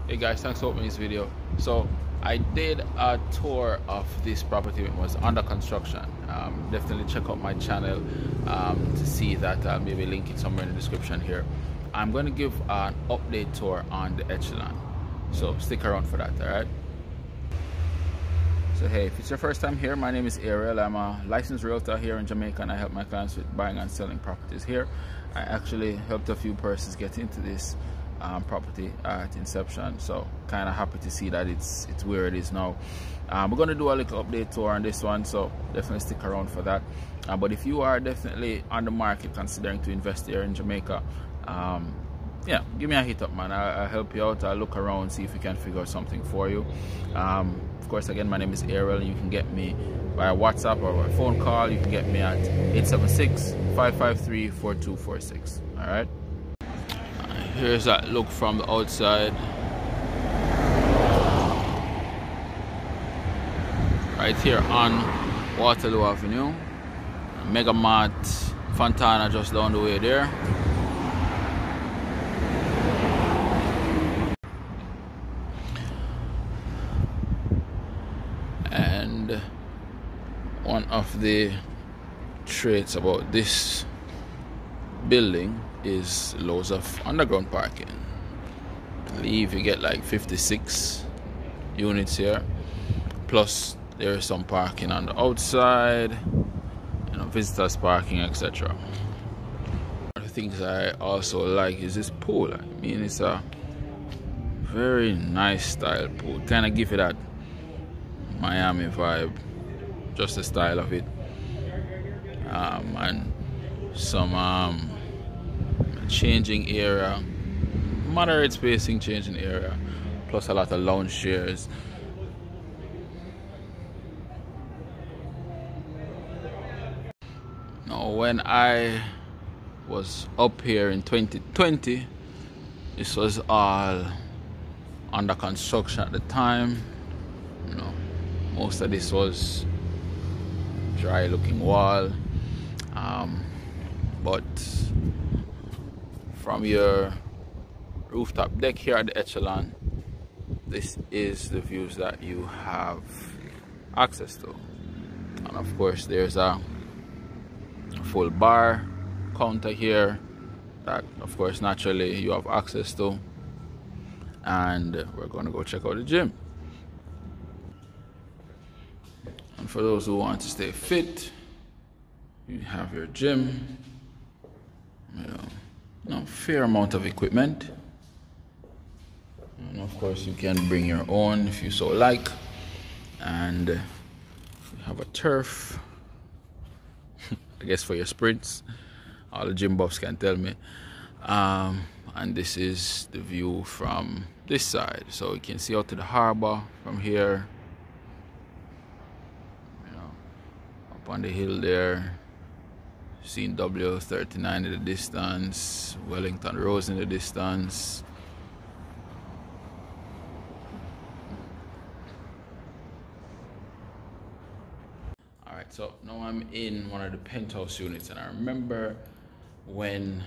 Hey guys, thanks for watching this video. So I did a tour of this property. It was under construction. Definitely check out my channel to see that. I'll maybe link it somewhere in the description here. I'm going to give an update tour on the Echelon, so stick around for that. All right. So hey, if it's your first time here, my name is Ariel. I'm a licensed realtor here in Jamaica, and I help my clients with buying and selling properties here. I actually helped a few persons get into this property at inception, so kind of happy to see that it's where it is now. We're going to do a little update tour on this one, so definitely stick around for that. But if you are definitely on the market considering to invest here in Jamaica, yeah, give me a hit up, man. I'll help you out. I'll look around, see if we can figure out something for you. Of course, again, my name is Ariel, and you can get me via WhatsApp or a phone call. You can get me at 876-553-4246. All right. Here's that look from the outside. Right here on Waterloo Avenue. Mega Mart Fontana just down the way there. And one of the traits about this building is loads of underground parking. I believe you get like 56 units here, plus there is some parking on the outside, you know, visitors parking, etc. One of the things I also like is this pool. I mean, it's a very nice style pool, kind of give it that Miami vibe, just the style of it, and some changing area, moderate spacing changing area, plus a lot of lounge chairs. Now, when I was up here in 2020, this was all under construction at the time. You know, most of this was dry looking wall, but from your rooftop deck here at the Echelon, this is the views that you have access to. And of course, there's a full bar counter here that, of course, naturally you have access to. And we're going to go check out the gym. And for those who want to stay fit, you have your gym. Fair amount of equipment, and of course you can bring your own if you so like. And you have a turf, I guess, for your sprints. All the gym buffs can tell me. And this is the view from this side, so you can see out to the harbor from here, you know, up on the hill there. Seen W39 in the distance, Wellington Rose in the distance. Alright, so now I'm in one of the penthouse units, and I remember when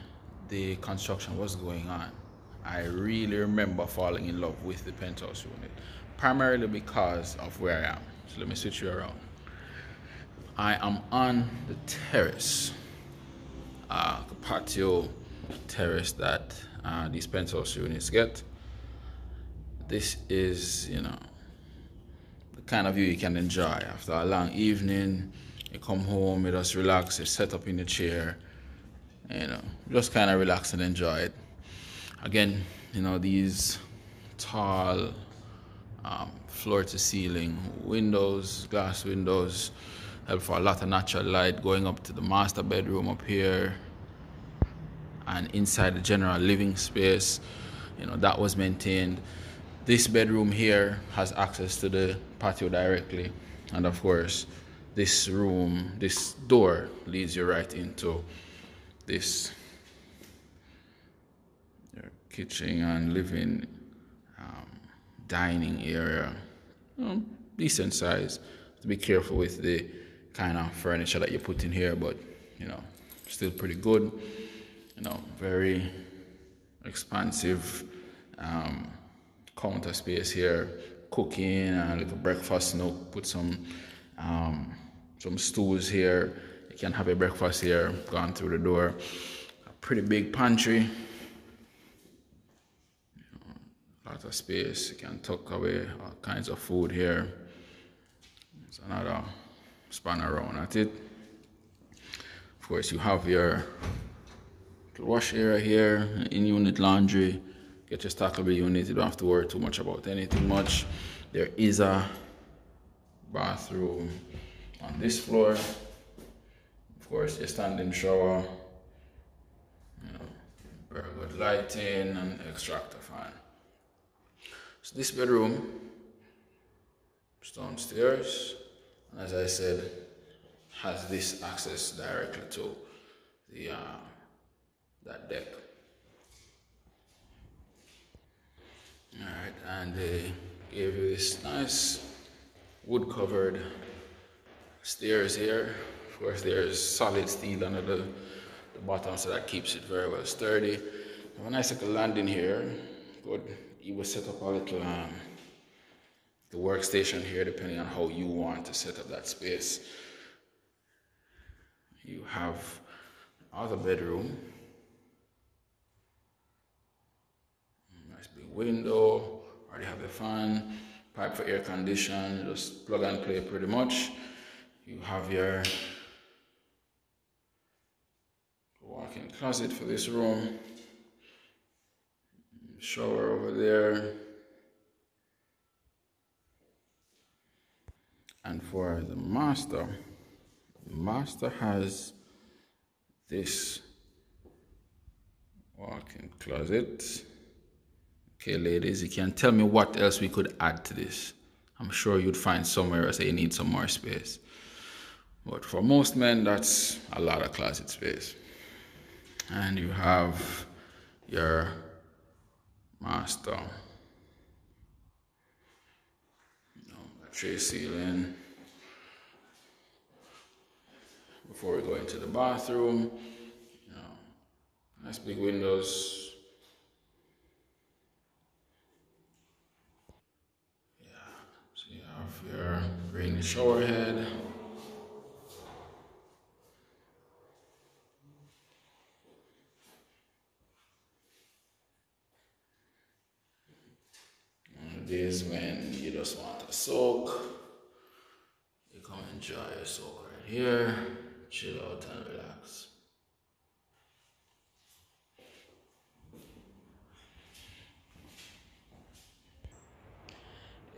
the construction was going on, I really remember falling in love with the penthouse unit, primarily because of where I am. So let me switch you around. I am on the terrace. The patio terrace that these penthouse units get. This is, you know, the kind of view you can enjoy after a long evening. You come home, you just relax, you set up in the chair, you know, just kind of relax and enjoy it. Again, you know, these tall floor to ceiling windows, glass windows, help for a lot of natural light going up to the master bedroom up here, and inside the general living space, you know, that was maintained. This bedroom here has access to the patio directly, and of course this room, this door leads you right into this kitchen and living, dining area. Decent size. To be careful with the kind of furniture that you put in here, but you know, still pretty good. You know, very expansive counter space here, cooking and a little breakfast nook. Put some stools here. You can have a breakfast here, gone through the door. A pretty big pantry. Lot of space. You can tuck away all kinds of food here. There's another span around at it. Of course, you have your wash area here, in-unit laundry. Get your stackable unit. You don't have to worry too much about anything much. There is a bathroom on this floor. Of course, your standing shower. Very good lighting and extractor fan. So this bedroom is downstairs, and as I said, has this access directly to the that deck. All right, and they gave you this nice wood-covered stairs here. Of course, there's solid steel under the bottom, so that keeps it very well sturdy. You have a nice little landing here. Good. You will set up a little the workstation here, depending on how you want to set up that space. You have another bedroom. Nice big window. Already have a fan, pipe for air condition. Just plug and play pretty much. You have your walk-in closet for this room. Shower over there. And for the master has this walk-in closet. Okay, ladies, you can tell me what else we could add to this. I'm sure you'd find somewhere else that you need some more space. But for most men, that's a lot of closet space. And you have your master. Tray ceiling. Before we go into the bathroom, nice big windows. Yeah, so you have your rain shower head. Days when you just want to soak, you come enjoy your soak right here, chill out and relax.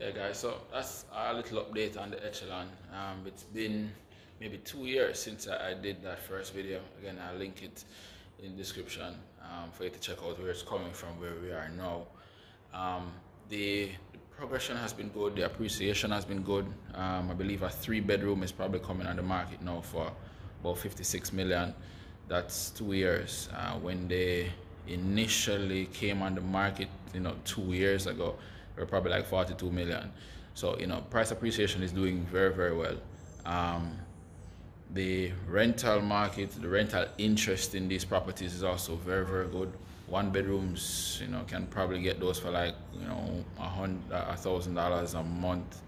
Yeah guys, so that's a little update on the Echelon. It's been maybe 2 years since I did that first video. Again, I'll link it in the description for you to check out where it's coming from, where we are now. The progression has been good, the appreciation has been good. I believe a 3-bedroom is probably coming on the market now for about 56 million. That's 2 years. When they initially came on the market, 2 years ago, they were probably like 42 million. So, price appreciation is doing very, very well. The rental market, the rental interest in these properties is also very, very good. 1-bedrooms, can probably get those for like, $1,000 a month.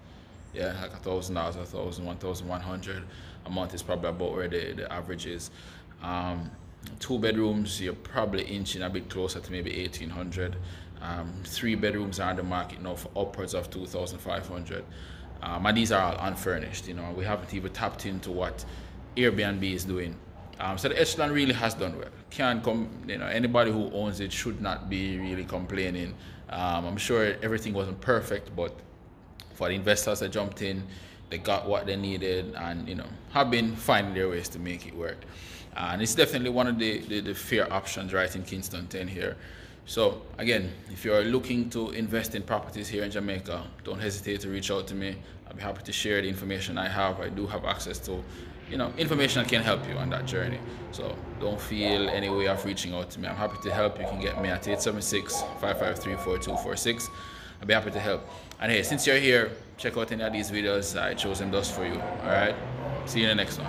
Yeah, like $1,000, 1,100 a month is probably about where the average is. 2-bedrooms, you're probably inching a bit closer to maybe 1,800. 3-bedrooms are on the market now for upwards of 2,500. And these are all unfurnished. We haven't even tapped into what Airbnb is doing. So the Echelon really has done well. Anybody who owns it should not be really complaining. I'm sure everything wasn't perfect, but for the investors that jumped in, they got what they needed and have been finding their ways to make it work. And it's definitely one of the fair options right in Kingston 10 here. So again, if you're looking to invest in properties here in Jamaica, don't hesitate to reach out to me. I'll be happy to share the information I have. I do have access to information that can help you on that journey. So don't feel any way of reaching out to me. I'm happy to help. You can get me at 876-553-4246. I'll be happy to help. And hey, since you're here, check out any of these videos. I chose them just for you. All right. See you in the next one.